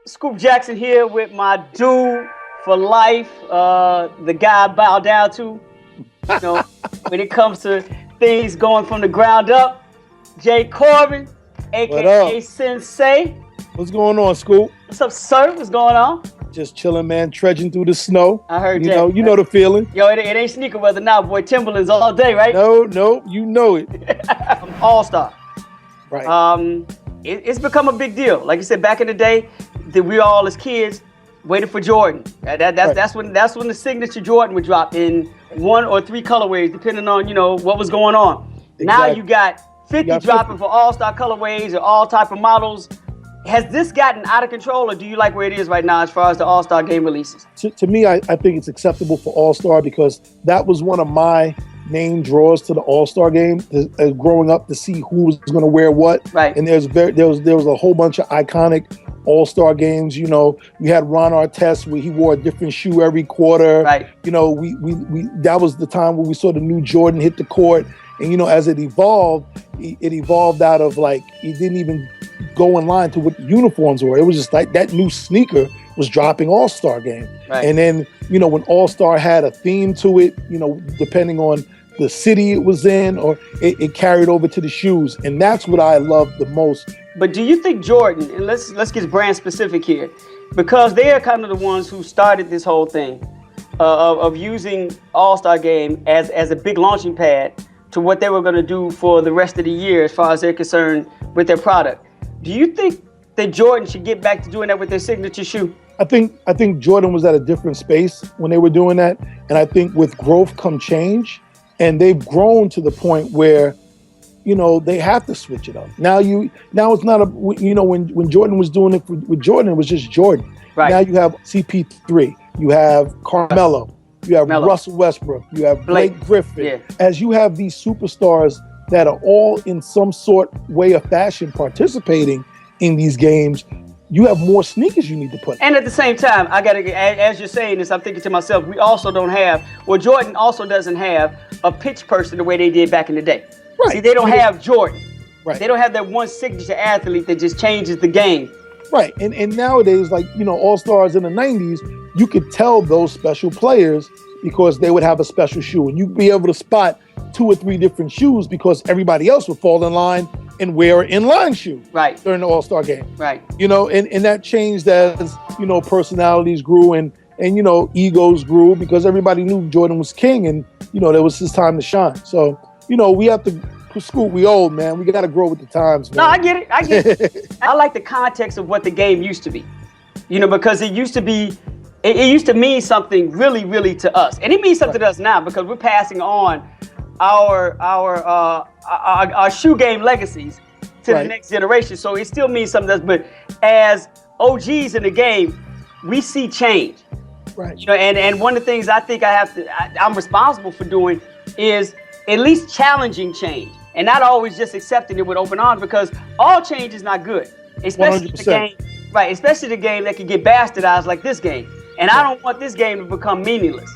Scoop Jackson here with my dude for life, the guy I bow down to. You know, when it comes to things going from the ground up, Jay Corbin, aka Sensei. What's going on, Scoop? What's up, sir? What's going on? Just chilling, man. Trudging through the snow. I heard that. You know the feeling. Yo, it ain't sneaker weather now, boy. Timberlands all day, right? No, you know it. All-Star. Right. It's become a big deal. Like you said, back in the day, we all as kids waited for Jordan. That's when the signature Jordan would drop in 1 or 3 colorways, depending on what was going on. Exactly. Now you got 50 dropping for all-star colorways or all type of models. Has this gotten out of control, or do you like where it is right now as far as the All-Star game releases? To me, I think it's acceptable for All-Star because that was one of my main draws to the All-Star game, growing up, to see who was going to wear what. Right. And there was a whole bunch of iconic All-Star games. You know, we had Ron Artest where he wore a different shoe every quarter. Right. You know, we that was the time where we saw the new Jordan hit the court. And as it evolved out of, like, it didn't even go in line to what uniforms were. It was just like that new sneaker was dropping All-Star game. Right. And then, when All-Star had a theme to it, depending on the city it was in, or it carried over to the shoes. And that's what I love the most. But do you think Jordan, and let's get brand specific here, because they are kind of the ones who started this whole thing of using All-Star game as a big launching pad to what they were going to do for the rest of the year as far as they're concerned with their product. Do you think that Jordan should get back to doing that with their signature shoe? I think Jordan was at a different space when they were doing that. And I think with growth come change, and they've grown to the point where, they have to switch it up. Now it's not when Jordan was doing it with Jordan, it was just Jordan. Right. Now you have CP3, you have Carmelo, you have Russell Westbrook, you have Blake Griffin. Yeah. As you have these superstars that are all in some sort, way of fashion participating in these games, you have more sneakers you need to put. And at the same time, as you're saying this, I'm thinking to myself, we also don't have, Jordan also doesn't have a pitch person the way they did back in the day. Right. See, they don't have Jordan. Right. They don't have that one signature athlete that just changes the game. Right. And nowadays, like, All-Stars in the 90s, you could tell those special players because they would have a special shoe. And you'd be able to spot 2 or 3 different shoes because everybody else would fall in line and wear an inline shoe during the All-Star game. Right. And that changed as, personalities grew and egos grew because everybody knew Jordan was king and, that was his time to shine. So, we have to, Scoop, we old, man. We got to grow with the times, man. No, I get it. I like the context of what the game used to be, because it used to be, it used to mean something really, really to us. And it means something to us now because we're passing on our shoe game legacies to the next generation. So it still means something to us. But as OGs in the game, we see change. Right. And one of the things I think I'm responsible for doing is at least challenging change and not always just accepting it with open arms, because all change is not good, especially 100%. the game. Right, especially the game that can get bastardized like this game. And I don't want this game to become meaningless.